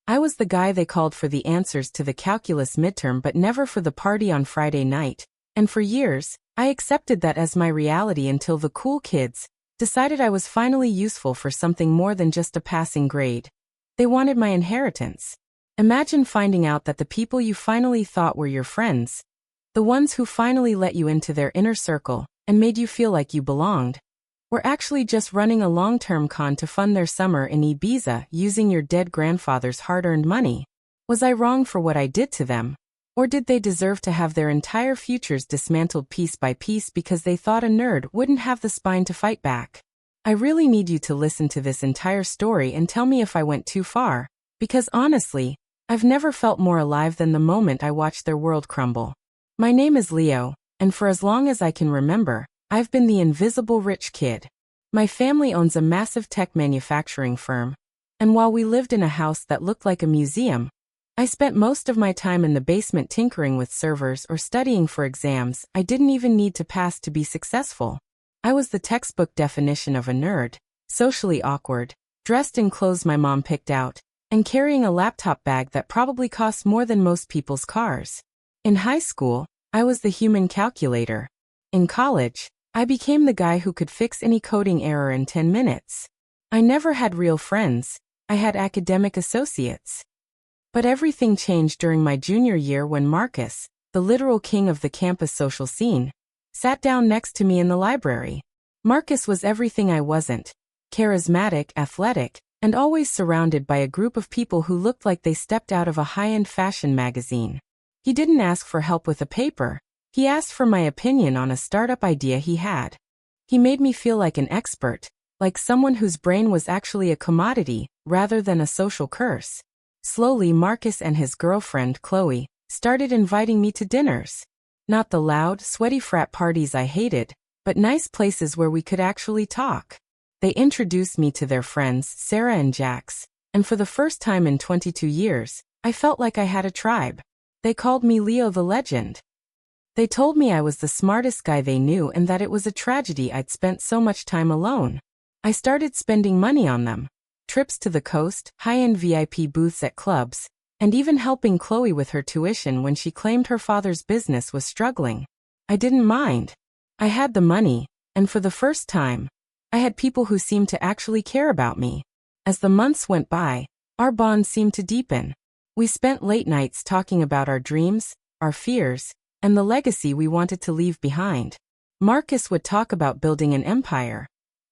I was the guy they called for the answers to the calculus midterm but never for the party on Friday night, and for years, I accepted that as my reality until the cool kids decided I was finally useful for something more than just a passing grade. They wanted my inheritance. Imagine finding out that the people you finally thought were your friends, the ones who finally let you into their inner circle and made you feel like you belonged, were actually just running a long-term con to fund their summer in Ibiza using your dead grandfather's hard-earned money. Was I wrong for what I did to them? Or did they deserve to have their entire futures dismantled piece by piece because they thought a nerd wouldn't have the spine to fight back? I really need you to listen to this entire story and tell me if I went too far, because honestly, I've never felt more alive than the moment I watched their world crumble. My name is Leo, and for as long as I can remember, I've been the invisible rich kid. My family owns a massive tech manufacturing firm, and while we lived in a house that looked like a museum, I spent most of my time in the basement tinkering with servers or studying for exams I didn't even need to pass to be successful. I was the textbook definition of a nerd, socially awkward, dressed in clothes my mom picked out, and carrying a laptop bag that probably cost more than most people's cars. In high school, I was the human calculator. In college, I became the guy who could fix any coding error in 10 minutes. I never had real friends, I had academic associates. But everything changed during my junior year when Marcus, the literal king of the campus social scene, sat down next to me in the library. Marcus was everything I wasn't: charismatic, athletic, and always surrounded by a group of people who looked like they stepped out of a high-end fashion magazine. He didn't ask for help with a paper. He asked for my opinion on a startup idea he had. He made me feel like an expert, like someone whose brain was actually a commodity, rather than a social curse. Slowly, Marcus and his girlfriend, Chloe, started inviting me to dinners. Not the loud, sweaty frat parties I hated, but nice places where we could actually talk. They introduced me to their friends, Sarah and Jax, and for the first time in 22 years, I felt like I had a tribe. They called me Leo the Legend. They told me I was the smartest guy they knew and that it was a tragedy I'd spent so much time alone. I started spending money on them. Trips to the coast, high-end VIP booths at clubs, and even helping Chloe with her tuition when she claimed her father's business was struggling. I didn't mind. I had the money, and for the first time, I had people who seemed to actually care about me. As the months went by, our bond seemed to deepen. We spent late nights talking about our dreams, our fears, and the legacy we wanted to leave behind. Marcus would talk about building an empire,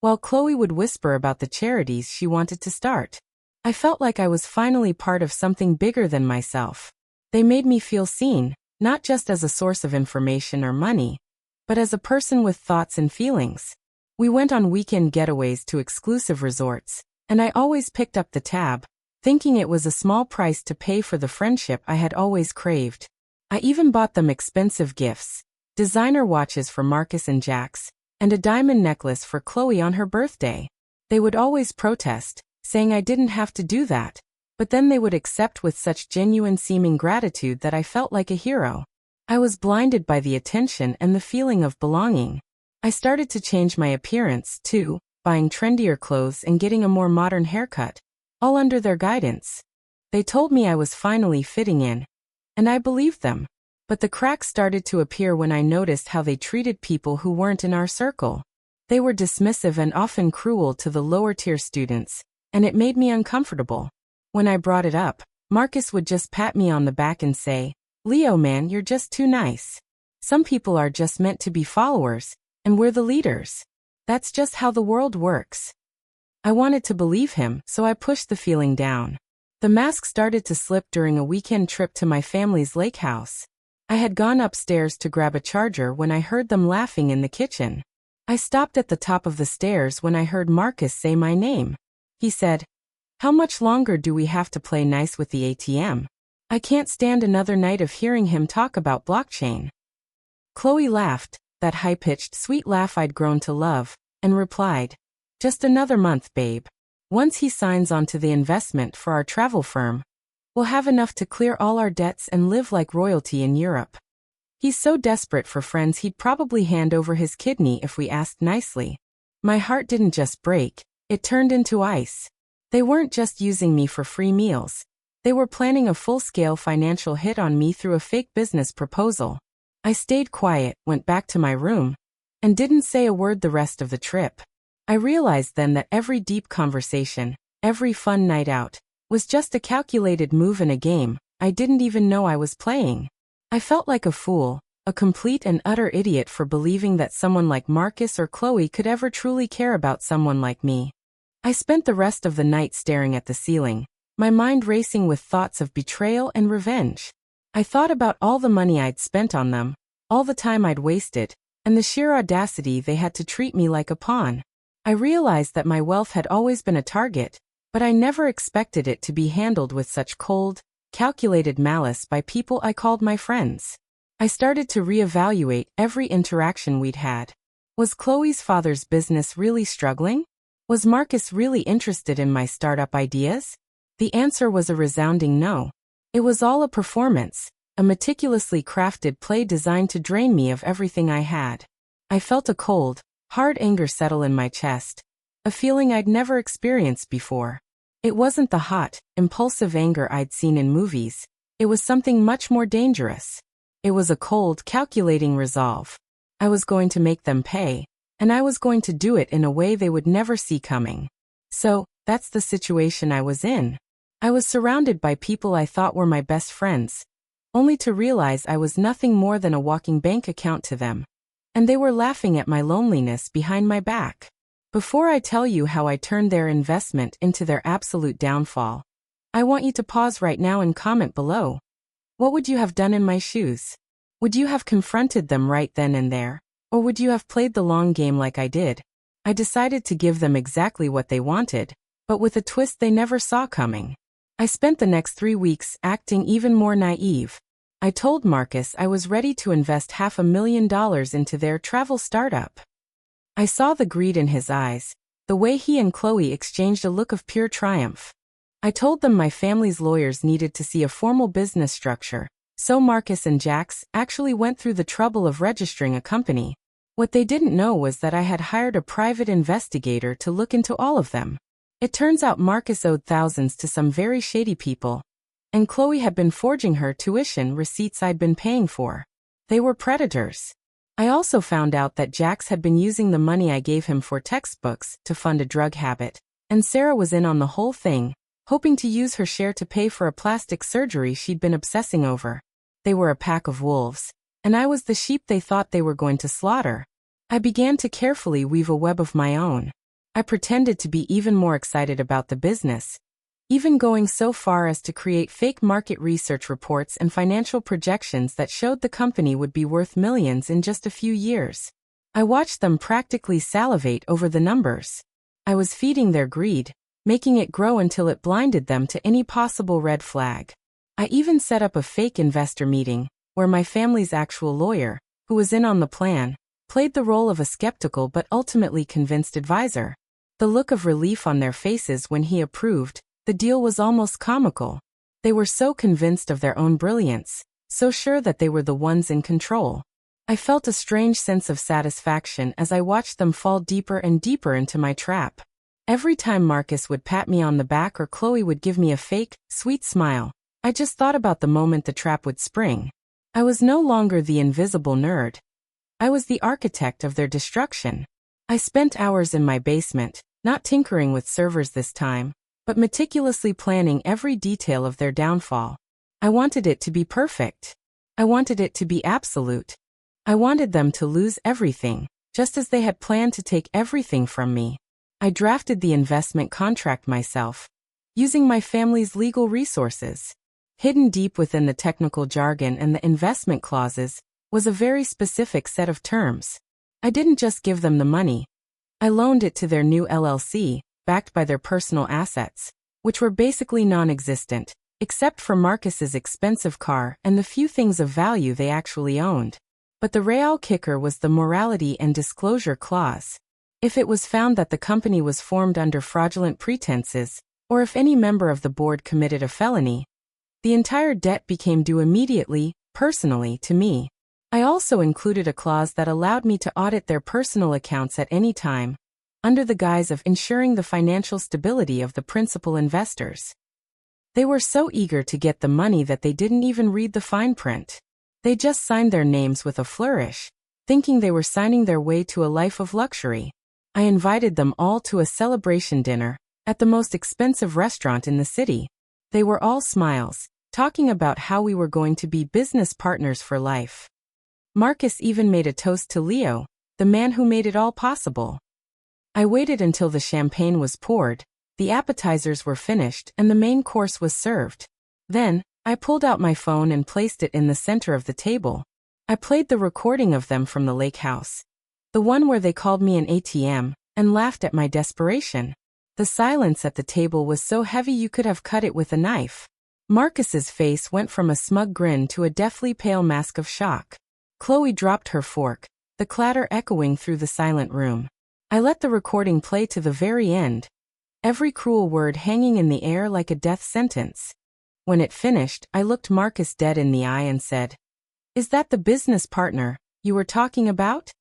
while Chloe would whisper about the charities she wanted to start. I felt like I was finally part of something bigger than myself. They made me feel seen, not just as a source of information or money, but as a person with thoughts and feelings. We went on weekend getaways to exclusive resorts, and I always picked up the tab, thinking it was a small price to pay for the friendship I had always craved. I even bought them expensive gifts, designer watches for Marcus and Jax, and a diamond necklace for Chloe on her birthday. They would always protest, saying I didn't have to do that, but then they would accept with such genuine-seeming gratitude that I felt like a hero. I was blinded by the attention and the feeling of belonging. I started to change my appearance, too, buying trendier clothes and getting a more modern haircut, all under their guidance. They told me I was finally fitting in, and I believed them. But the cracks started to appear when I noticed how they treated people who weren't in our circle. They were dismissive and often cruel to the lower-tier students, and it made me uncomfortable. When I brought it up, Marcus would just pat me on the back and say, "Leo man, you're just too nice. Some people are just meant to be followers, and we're the leaders. That's just how the world works." I wanted to believe him, so I pushed the feeling down. The mask started to slip during a weekend trip to my family's lake house. I had gone upstairs to grab a charger when I heard them laughing in the kitchen. I stopped at the top of the stairs when I heard Marcus say my name. He said, "How much longer do we have to play nice with the ATM? I can't stand another night of hearing him talk about blockchain." Chloe laughed, that high-pitched, sweet laugh I'd grown to love, and replied, "Just another month, babe. Once he signs on to the investment for our travel firm, we'll have enough to clear all our debts and live like royalty in Europe. He's so desperate for friends he'd probably hand over his kidney if we asked nicely." My heart didn't just break, it turned into ice. They weren't just using me for free meals. They were planning a full-scale financial hit on me through a fake business proposal. I stayed quiet, went back to my room, and didn't say a word the rest of the trip. I realized then that every deep conversation, every fun night out, was just a calculated move in a game I didn't even know I was playing. I felt like a fool, a complete and utter idiot for believing that someone like Marcus or Chloe could ever truly care about someone like me. I spent the rest of the night staring at the ceiling, my mind racing with thoughts of betrayal and revenge. I thought about all the money I'd spent on them, all the time I'd wasted, and the sheer audacity they had to treat me like a pawn. I realized that my wealth had always been a target, but I never expected it to be handled with such cold, calculated malice by people I called my friends. I started to reevaluate every interaction we'd had. Was Chloe's father's business really struggling? Was Marcus really interested in my startup ideas? The answer was a resounding no. It was all a performance, a meticulously crafted play designed to drain me of everything I had. I felt a cold, hard anger settle in my chest, a feeling I'd never experienced before. It wasn't the hot, impulsive anger I'd seen in movies. It was something much more dangerous. It was a cold, calculating resolve. I was going to make them pay, and I was going to do it in a way they would never see coming. So, that's the situation I was in. I was surrounded by people I thought were my best friends, only to realize I was nothing more than a walking bank account to them. And they were laughing at my loneliness behind my back. Before I tell you how I turned their investment into their absolute downfall, I want you to pause right now and comment below. What would you have done in my shoes? Would you have confronted them right then and there? Or would you have played the long game like I did? I decided to give them exactly what they wanted, but with a twist they never saw coming. I spent the next 3 weeks acting even more naive. I told Marcus I was ready to invest $500,000 into their travel startup. I saw the greed in his eyes, the way he and Chloe exchanged a look of pure triumph. I told them my family's lawyers needed to see a formal business structure, so Marcus and Jax actually went through the trouble of registering a company. What they didn't know was that I had hired a private investigator to look into all of them. It turns out Marcus owed thousands to some very shady people, and Chloe had been forging her tuition receipts I'd been paying for. They were predators. I also found out that Jax had been using the money I gave him for textbooks to fund a drug habit, and Sarah was in on the whole thing, hoping to use her share to pay for a plastic surgery she'd been obsessing over. They were a pack of wolves, and I was the sheep they thought they were going to slaughter. I began to carefully weave a web of my own. I pretended to be even more excited about the business, even going so far as to create fake market research reports and financial projections that showed the company would be worth millions in just a few years. I watched them practically salivate over the numbers. I was feeding their greed, making it grow until it blinded them to any possible red flag. I even set up a fake investor meeting, where my family's actual lawyer, who was in on the plan, played the role of a skeptical but ultimately convinced advisor. The look of relief on their faces when he approved the deal was almost comical. They were so convinced of their own brilliance, so sure that they were the ones in control. I felt a strange sense of satisfaction as I watched them fall deeper and deeper into my trap. Every time Marcus would pat me on the back or Chloe would give me a fake, sweet smile, I just thought about the moment the trap would spring. I was no longer the invisible nerd. I was the architect of their destruction. I spent hours in my basement, not tinkering with servers this time, but meticulously planning every detail of their downfall. I wanted it to be perfect. I wanted it to be absolute. I wanted them to lose everything, just as they had planned to take everything from me. I drafted the investment contract myself, using my family's legal resources. Hidden deep within the technical jargon and the investment clauses was a very specific set of terms. I didn't just give them the money. I loaned it to their new LLC, backed by their personal assets, which were basically non-existent, except for Marcus's expensive car and the few things of value they actually owned. But the real kicker was the morality and disclosure clause. If it was found that the company was formed under fraudulent pretenses, or if any member of the board committed a felony, the entire debt became due immediately, personally, to me. I also included a clause that allowed me to audit their personal accounts at any time, under the guise of ensuring the financial stability of the principal investors. They were so eager to get the money that they didn't even read the fine print. They just signed their names with a flourish, thinking they were signing their way to a life of luxury. I invited them all to a celebration dinner at the most expensive restaurant in the city. They were all smiles, talking about how we were going to be business partners for life. Marcus even made a toast to Leo, the man who made it all possible. I waited until the champagne was poured, the appetizers were finished, and the main course was served. Then, I pulled out my phone and placed it in the center of the table. I played the recording of them from the lake house, the one where they called me an ATM, and laughed at my desperation. The silence at the table was so heavy you could have cut it with a knife. Marcus's face went from a smug grin to a deathly pale mask of shock. Chloe dropped her fork, the clatter echoing through the silent room. I let the recording play to the very end, every cruel word hanging in the air like a death sentence. When it finished, I looked Marcus dead in the eye and said, "Is that the business partner you were talking about?"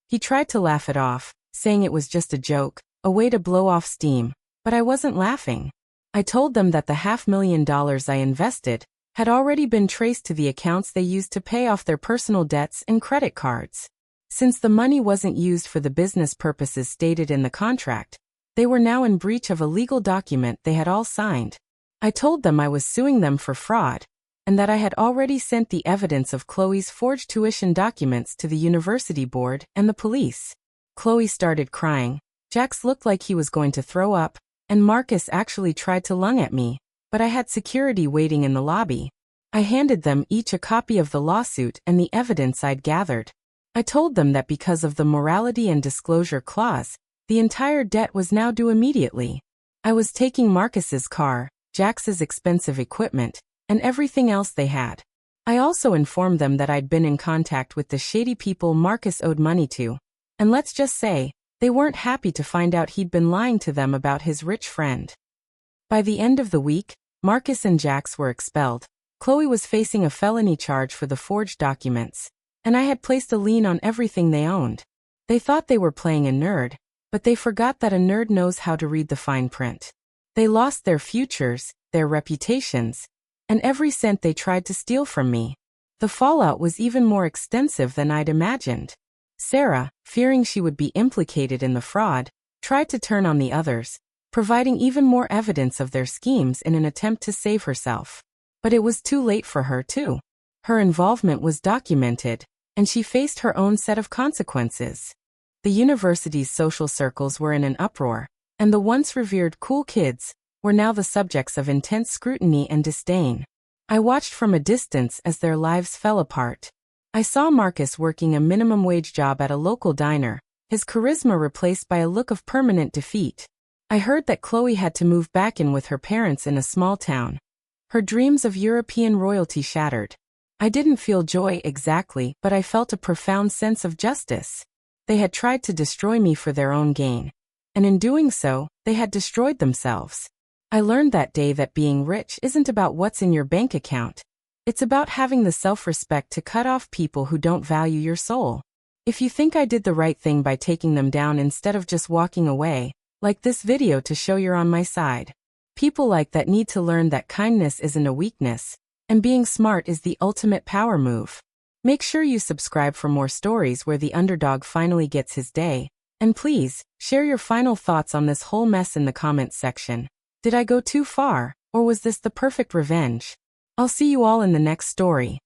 He tried to laugh it off, saying it was just a joke, a way to blow off steam, but I wasn't laughing. I told them that the $500,000 I invested had already been traced to the accounts they used to pay off their personal debts and credit cards. Since the money wasn't used for the business purposes stated in the contract, they were now in breach of a legal document they had all signed. I told them I was suing them for fraud, and that I had already sent the evidence of Chloe's forged tuition documents to the university board and the police. Chloe started crying. Jax looked like he was going to throw up, and Marcus actually tried to lung at me, but I had security waiting in the lobby. I handed them each a copy of the lawsuit and the evidence I'd gathered. I told them that because of the morality and disclosure clause, the entire debt was now due immediately. I was taking Marcus's car, Jax's expensive equipment, and everything else they had. I also informed them that I'd been in contact with the shady people Marcus owed money to, and let's just say, they weren't happy to find out he'd been lying to them about his rich friend. By the end of the week, Marcus and Jax were expelled. Chloe was facing a felony charge for the forged documents, and I had placed a lien on everything they owned. They thought they were playing a nerd, but they forgot that a nerd knows how to read the fine print. They lost their futures, their reputations, and every cent they tried to steal from me. The fallout was even more extensive than I'd imagined. Sarah, fearing she would be implicated in the fraud, tried to turn on the others, providing even more evidence of their schemes in an attempt to save herself. But it was too late for her too. Her involvement was documented, and she faced her own set of consequences. The university's social circles were in an uproar, and the once revered cool kids were now the subjects of intense scrutiny and disdain. I watched from a distance as their lives fell apart. I saw Marcus working a minimum wage job at a local diner, his charisma replaced by a look of permanent defeat. I heard that Chloe had to move back in with her parents in a small town. Her dreams of European royalty shattered. I didn't feel joy exactly, but I felt a profound sense of justice. They had tried to destroy me for their own gain, and in doing so, they had destroyed themselves. I learned that day that being rich isn't about what's in your bank account. It's about having the self-respect to cut off people who don't value your soul. If you think I did the right thing by taking them down instead of just walking away, like this video to show you're on my side. People like that need to learn that kindness isn't a weakness, and being smart is the ultimate power move. Make sure you subscribe for more stories where the underdog finally gets his day, and please, share your final thoughts on this whole mess in the comments section. Did I go too far, or was this the perfect revenge? I'll see you all in the next story.